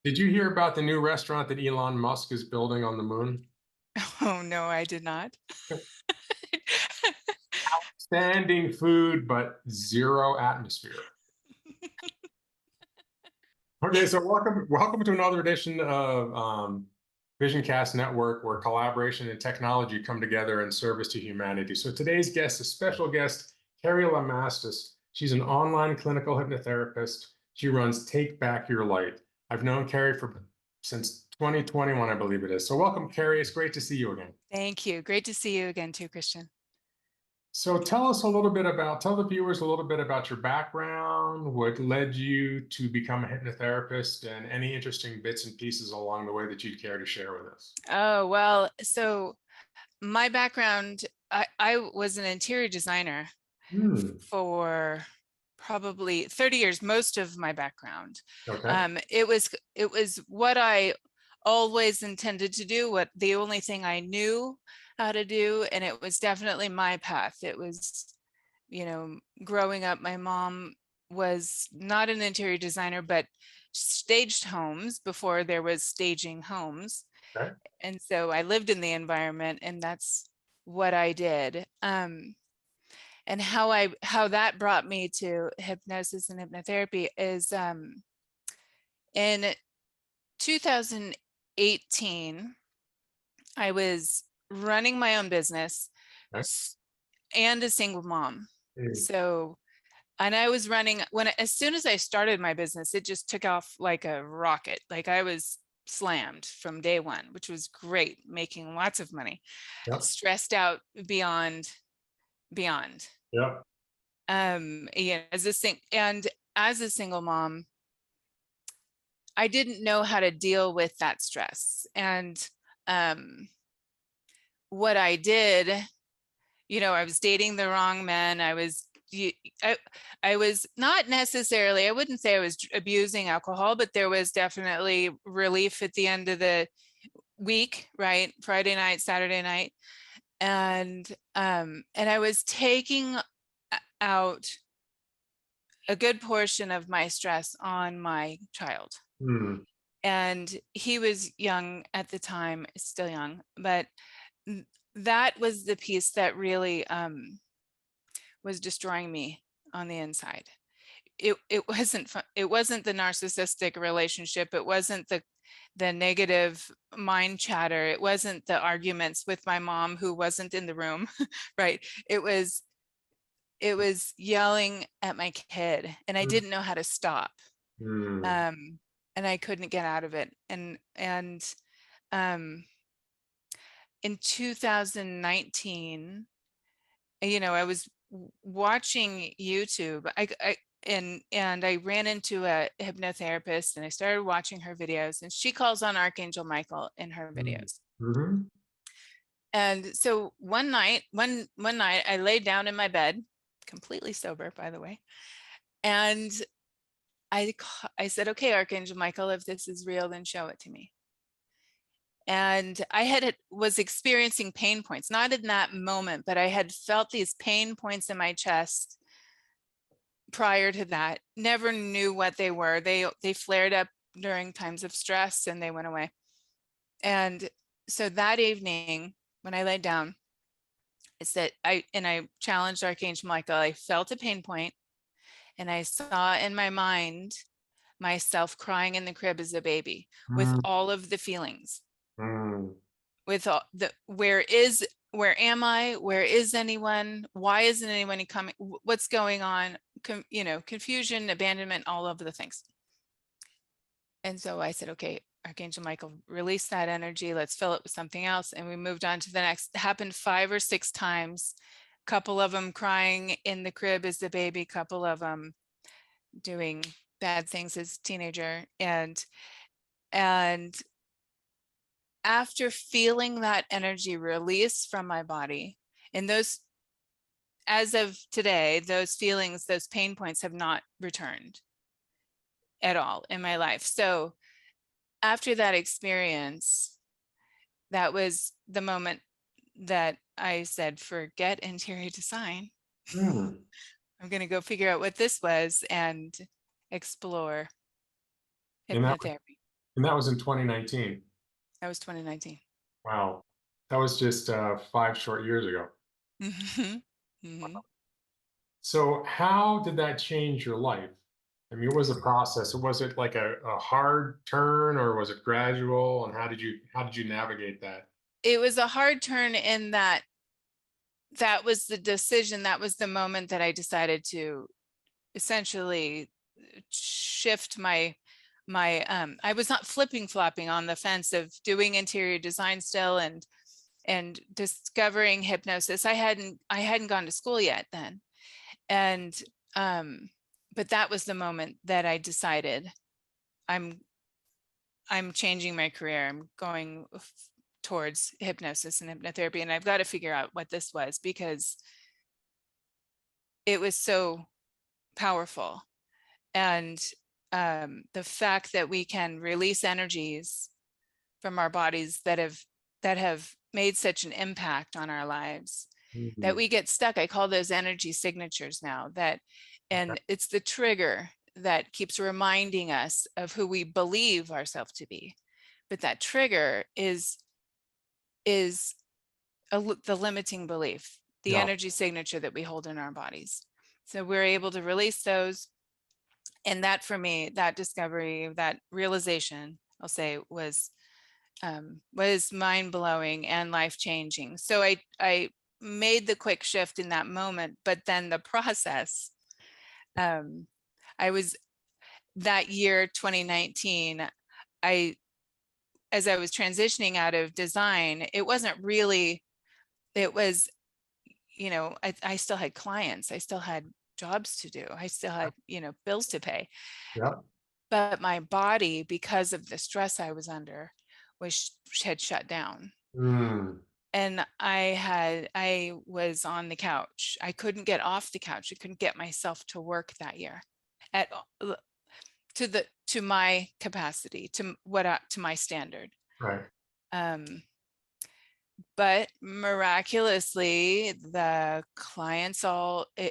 Did you hear about the new restaurant that Elon Musk is building on the moon? Oh, no, I did not. Standing food, but zero atmosphere. Okay, so welcome to another edition of Vision Cast Network, where collaboration and technology come together in service to humanity. So today's guest, a special guest, Carrie Lamastus. She's an online clinical hypnotherapist. She runs Take Back Your Light. I've known Carrie since 2021, I believe it is. So welcome, Carrie. It's great to see you again. Thank you. Great to see you again too, Christian. So tell the viewers a little bit about your background, what led you to become a hypnotherapist, and any interesting bits and pieces along the way that you'd care to share with us. Oh, well, so my background, I was an interior designer Hmm. for probably 30 years, most of my background. Okay. It was what I always intended to do, what the only thing I knew how to do, and it was definitely my path. It was, growing up, my mom was not an interior designer, but staged homes before there was staging homes. Okay. And so I lived in the environment, and that's what I did. And how that brought me to hypnosis and hypnotherapy is in 2018, I was running my own business Okay. and a single mom. Hmm. So, and I was running as soon as I started my business, it just took off like a rocket. Like I was slammed from day one, which was great, making lots of money, Yep. stressed out beyond. Yep. As a single mom, I didn't know how to deal with that stress. And um, what I did, I was dating the wrong men. I, I was not necessarily, I wouldn't say I was abusing alcohol, but there was definitely relief at the end of the week, right? Friday night, Saturday night. And I was taking out a good portion of my stress on my child. Hmm. And he was young at the time, still young, but that was the piece that really was destroying me on the inside. It wasn't fun. It wasn't the narcissistic relationship. It wasn't the negative mind chatter. It wasn't the arguments with my mom who wasn't in the room, right? It was yelling at my kid, and I didn't know how to stop. Hmm. Um, and I couldn't get out of it. And um, in 2019, I was watching YouTube. And I ran into a hypnotherapist, and I started watching her videos, and she calls on Archangel Michael in her Hmm. videos. Hmm. And so one night I laid down in my bed, completely sober, by the way, and I said, "Okay, Archangel Michael, if this is real, then show it to me." And was experiencing pain points, not in that moment, but I had felt these pain points in my chest prior to that. Never knew what they were. They flared up during times of stress, and they went away. And so that evening when I laid down, I challenged Archangel Michael. I felt a pain point, and I saw in my mind myself crying in the crib as a baby with Hmm. all of the feelings, Hmm. with all the where am I? Where is anyone? Why isn't anyone coming? What's going on? Confusion, abandonment, all of the things. And so I said, okay, Archangel Michael, release that energy. Let's fill it with something else. And we moved on to the next. It happened 5 or 6 times. Couple of them crying in the crib as a baby, couple of them doing bad things as a teenager. And after feeling that energy release from my body, and those, as of today, those feelings, those pain points have not returned at all in my life. So after that experience, that was the moment that I said, forget interior design. Hmm. I'm going to go figure out what this was and explore And hypnotherapy. And that was in 2019. That was 2019. Wow. That was just 5 short years ago. Mhm. Mhm. So how did that change your life? I mean, what was the process? Was it like a hard turn or was it gradual? And how did you navigate that? It was a hard turn in that that was the decision, that was the moment that I decided to essentially shift my I was not flipping flopping on the fence of doing interior design still and discovering hypnosis. I hadn't gone to school yet then. And but that was the moment that I decided I'm I'm changing my career. I'm going towards hypnosis and hypnotherapy, and I've got to figure out what this was because it was so powerful. And the fact that we can release energies from our bodies that have made such an impact on our lives that Mhm. we get stuck. I call those energy signatures now, that and it's the trigger that keeps reminding us of who we believe ourselves to be. But that trigger is the limiting belief, the Yeah. energy signature that we hold in our bodies. So we're able to release those. And that, for me, that discovery, that realization, I'll say, was mind blowing and life changing. So I made the quick shift in that moment, but then the process. Um, I was that year 2019. I As I was transitioning out of design, it wasn't really. It was, I still had clients. I still had jobs to do. I still had, bills to pay. Yeah. But my body, because of the stress I was under, had shut down. Mm, And I was on the couch. I couldn't get off the couch. I couldn't get myself to work that year at to my capacity, to my standard. right. Um, but miraculously, the clients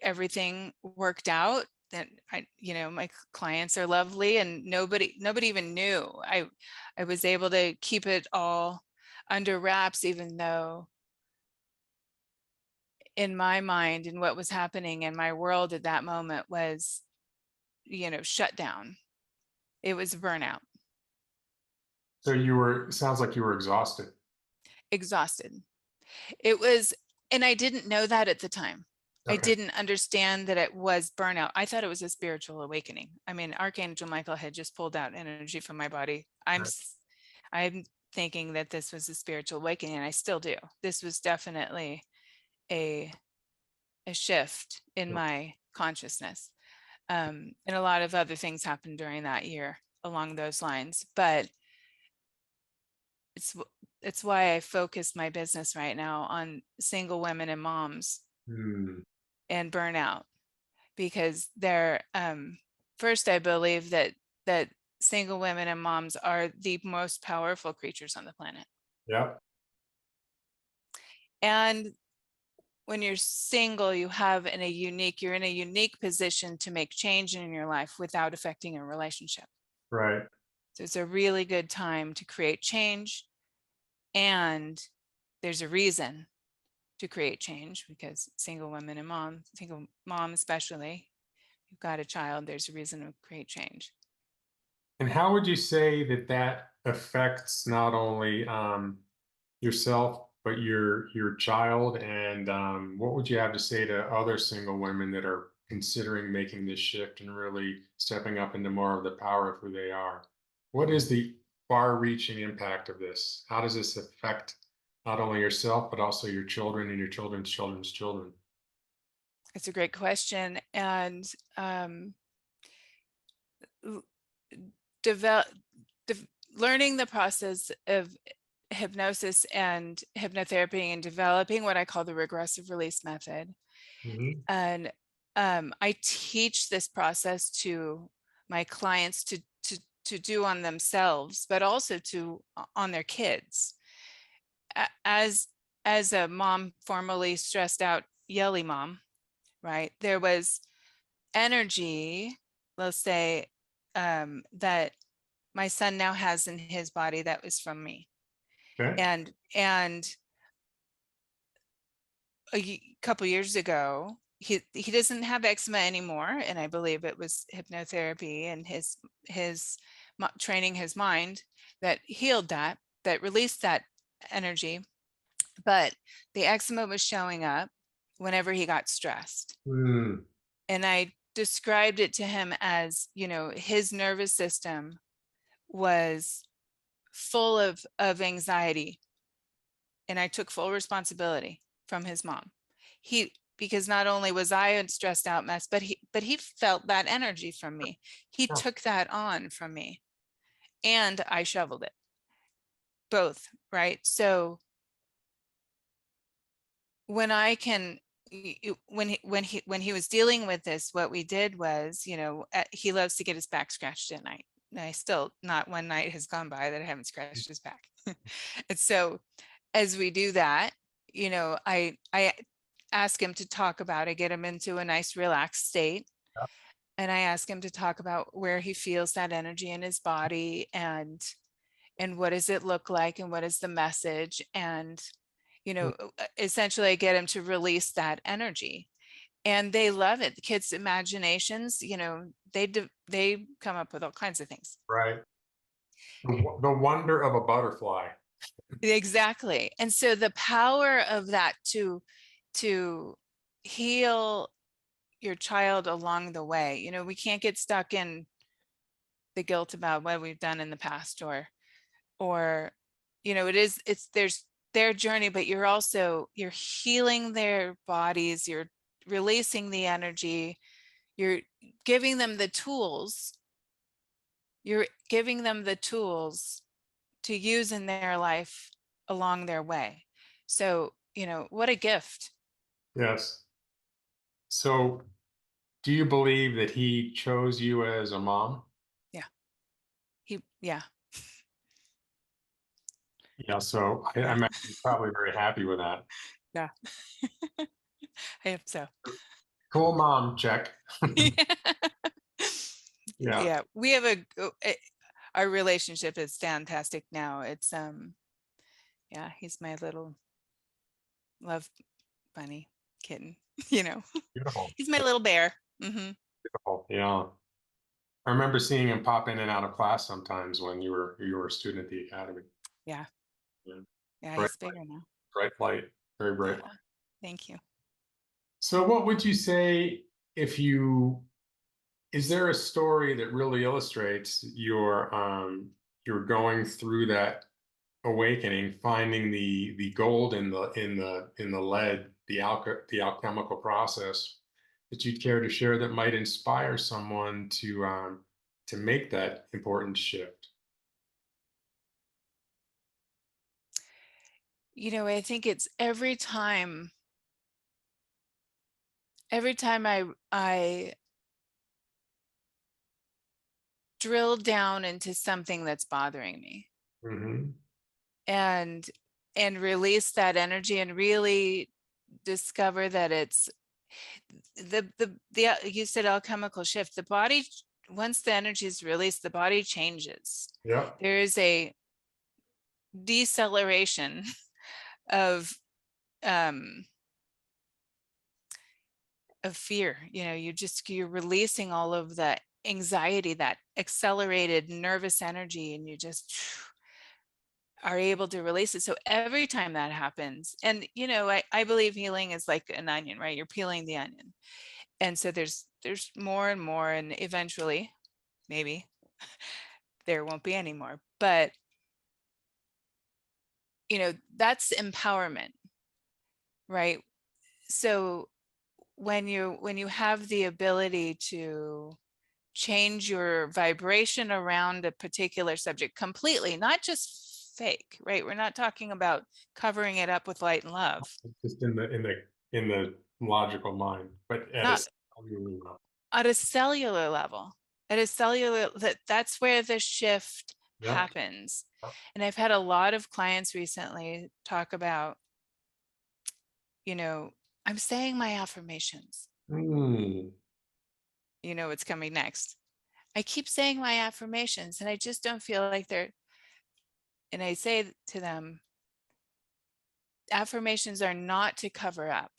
everything worked out. That my clients are lovely, and nobody even knew. I was able to keep it all under wraps, even though in my mind and what was happening in my world at that moment was, shut down. It was burnout, So sounds like you were exhausted. exhausted. It was, and I didn't know that at the time. I Okay. didn't understand that it was burnout. I thought it was a spiritual awakening. I mean, Archangel Michael had just pulled out energy from my body. Right. I'm thinking that this was a spiritual awakening, and I still do. This was definitely a a shift in Yeah. my consciousness. And a lot of other things happened during that year along those lines. But it's it's why I focus my business right now on single women and moms Mm, and burnout, because they're first, I believe that single women and moms are the most powerful creatures on the planet. yeah. And when you're single, you're in a unique position to make change in your life without affecting a relationship. Right. So it's a really good time to create change. And there's a reason to create change, because single mom especially, you've got a child, there's a reason to create change. And how would you say that that affects not only yourself but your child? And what would you have to say to other single women that are considering making this shift and really stepping up into more of the power of who they are? What is the far-reaching impact of this? How does this affect not only yourself but also your children and your children's children's children? It's a great question. And l- develop learning the process of hypnosis and hypnotherapy and developing what I call the regressive release method. Hmm. And I teach this process to my clients to do on themselves, but also to on their kids. As a mom, formerly stressed out, yelly mom, right? There was energy, let's say, that my son now has in his body that was from me. Okay. And couple years ago, he doesn't have eczema anymore, and I believe it was hypnotherapy and his training his mind that healed that released that energy. But the eczema was showing up whenever he got stressed. Mm, And I described it to him as, his nervous system was full of anxiety. And I took full responsibility from his mom. Because not only was I a stressed out mess, but he felt that energy from me. He yeah, took that on from me, and I shoveled it both, right? So when I can when he was dealing with this, what we did was, he loves to get his back scratched at night. And I still, not one night has gone by that I haven't scratched his back. And so as we do that, I ask him to talk about it, get him into a nice relaxed state. And I ask him to talk about where he feels that energy in his body, and what does it look like, and what is the message, and essentially I get him to release that energy. And they love it. The kids' imaginations, they come up with all kinds of things. right. The wonder of a butterfly. Exactly. And so the power of that to heal your child along the way. We can't get stuck in the guilt about what we've done in the past, or it's their journey, but you're healing their bodies, you're releasing the energy, you're giving them the tools you're giving them the tools to use in their life along their way. So, what a gift. Yes. So, do you believe that he chose you as a mom? Yeah. Yeah. Yeah. So, Yeah. I'm actually probably very happy with that. Yeah. I hope so. Cool mom, check. Yeah. Yeah. We have our relationship is fantastic now. It's, yeah, he's my little love bunny kitten, you know, Beautiful. he's my little bear. Hmm. Beautiful. Yeah. I remember seeing him pop in and out of class sometimes when you were a student at the academy. Yeah. Yeah. Yeah. Bright He's light, bigger now. bright light, very bright Yeah. light. Thank you. So, what would you say if you is there a story that really illustrates your going through that awakening, finding the gold in the lead, the alchemical process that you'd care to share that might inspire someone to make that important shift? I think it's every time I drill down into something that's bothering me, Hmm. and release that energy, and really discover that it's you said alchemical shift. The body, once the energy is released, the body changes. Yeah. There is a deceleration of um fear. You're releasing all of the anxiety, that accelerated nervous energy, and you just are able to release it. So every time that happens, and I believe healing is like an onion, right? You're peeling the onion, and so there's more and more, and eventually maybe there won't be any more. But that's empowerment, right? So when you have the ability to change your vibration around a particular subject completely, not just fake, right? We're not talking about covering it up with light and love. Just in the logical mind, but at a Not cellular level. at a cellular level. At a cellular, that's where the shift Yeah. happens. And I've had a lot of clients recently talk about, I'm saying my affirmations. Mm, What's coming next. I keep saying my affirmations and I just don't feel like they're, and I say to them, affirmations are not to cover up.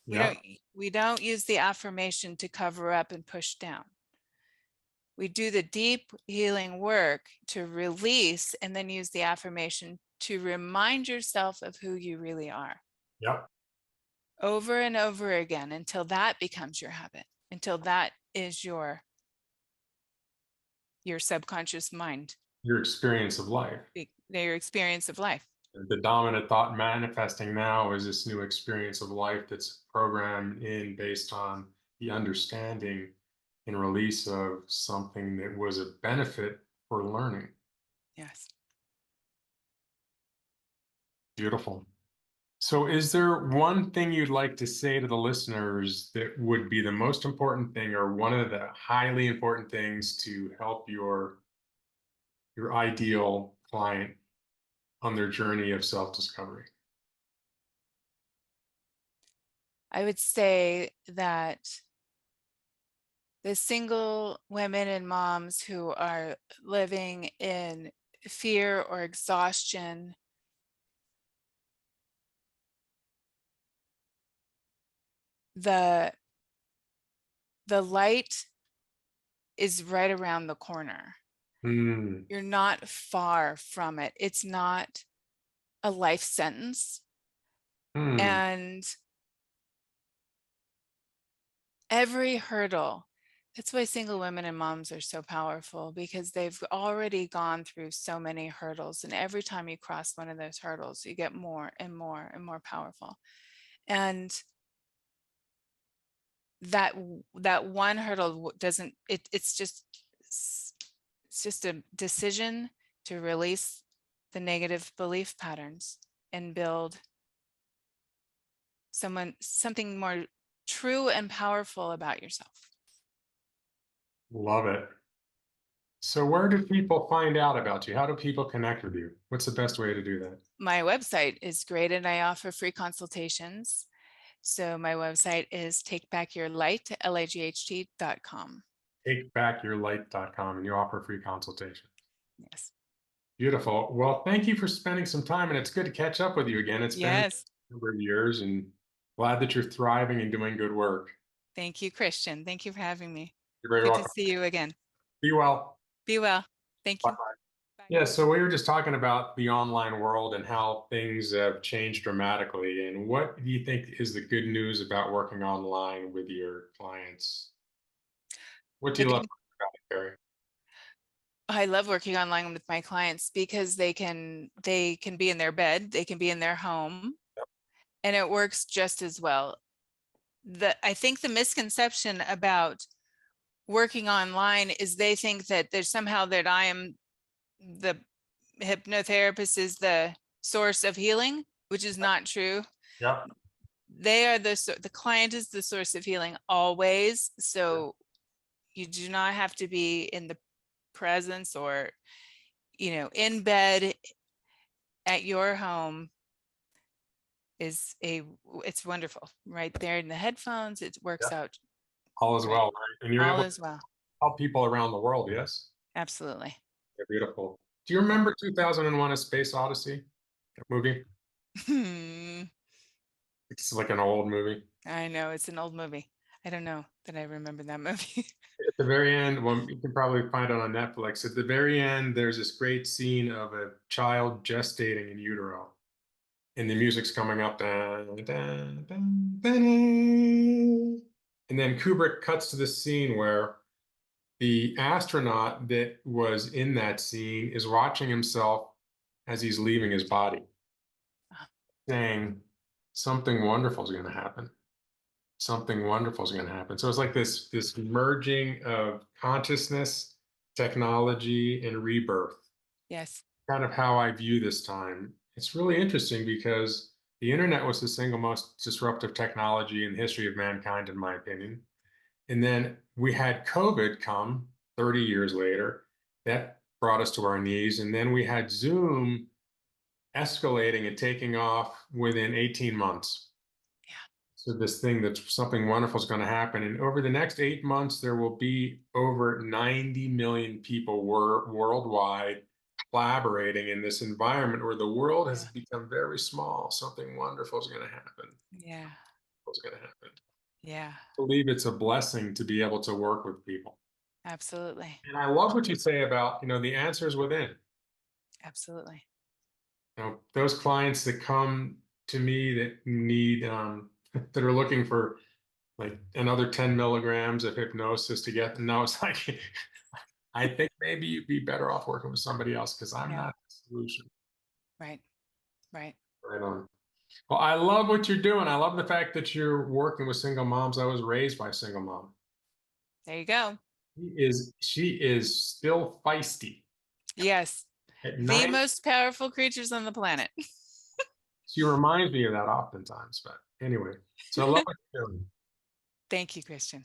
We Yep. don't we don't use the affirmation to cover up and push down. We do the deep healing work to release and then use the affirmation to remind yourself of who you really are Yep. over and over again until that becomes your habit, until that is your subconscious mind, Your experience of life. your experience of life. The dominant thought manifesting now is this new experience of life that's programmed in based on the understanding and release of something that was a benefit for learning. Yes. Beautiful. So, is there one thing you'd like to say to the listeners that would be the most important thing, or one of the highly important things to help your ideal client on their journey of self-discovery? I would say that the single women and moms who are living in fear or exhaustion, the the light is right around the corner. Hmm. You're not far from it. It's not a life sentence. Hmm. And every hurdle, that's why single women and moms are so powerful, because they've already gone through so many hurdles. And every time you cross one of those hurdles, you get more and more and more powerful. And that one hurdle doesn't, it's just a decision to release the negative belief patterns and build something more true and powerful about yourself. Love it. So, where do people find out about you? How do people connect with you? What's the best way to do that? My website is great and I offer free consultations. So my website is takebackyourlight.com. Takebackyourlight.com, and you offer free consultation. Yes. Beautiful. Well, thank you for spending some time, and it's good to catch up with you again. It's been Yes. a number of years, and glad that you're thriving and doing good work. Thank you, Christian. Thank you for having me. You're very Good to welcome. see you again. Be well. Be well. Thank Bye. you. Bye. Yeah, so we were just talking about the online world and how things have changed dramatically. And what do you think is the good news about working online with your clients? What do The you love good, about it, Carrie? I love working online with my clients because they can be in their bed, they can be in their home, and it works just as well. I think the misconception about working online is they think that there's somehow that I am the hypnotherapist is the source of healing, which is not true. Yeah. They are the client is the source of healing always. Yeah. So you do not have to be in the presence or, in bed at your home it's wonderful right there in the headphones. It Yeah. works out All is great. well, right? And you're All able to is well. help people around the world, yes? Absolutely. Yeah, beautiful. Do you remember 2001: A Space Odyssey, that movie? It's like an old movie. I know it's an old movie. I don't know that I remember that movie. At the very end, well, you can probably find it on Netflix. At the very end, there's this great scene of a child gestating in utero, and the music's coming up, dun, dun, dun, dun, and then Kubrick cuts to this scene where the astronaut that was in that scene is watching himself as he's leaving his body, saying, "Something wonderful is going to happen. Something wonderful is going to happen." So it's like this merging of consciousness, technology, and rebirth. Yes. Kind of how I view this time. It's really interesting because the internet was the single most disruptive technology in the history of mankind, in my opinion. And then we had COVID come 30 years later. That brought us to our knees. And then we had Zoom escalating and taking off within 18 months. to this thing that something wonderful is going to happen. And over the next 8 months, there will be over 90 million people worldwide collaborating in this environment where the world has Yeah. become very small. Something wonderful is going to happen. Yeah. What's going to happen? Yeah. I believe it's a blessing to be able to work with people. Absolutely. And I love what you say about, the answer is within. Absolutely. Those clients that come to me that need, that are looking for like another 10 milligrams of hypnosis to get them. No, it's like, I think maybe you'd be better off working with somebody else because I'm Yeah. not the solution. Right. Right. Right on. Well, I love what you're doing. I love the fact that you're working with single moms. I was raised by a single mom. There you go. She is still feisty. Yes. At The night, most powerful creatures on the planet. she reminds me of that oftentimes. But anyway, so I love what you're doing. Thank you, Christian.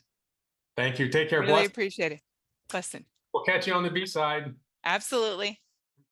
Thank you. Take care. Really Bless. appreciate it. Blessing. We'll catch you on the B side. Absolutely.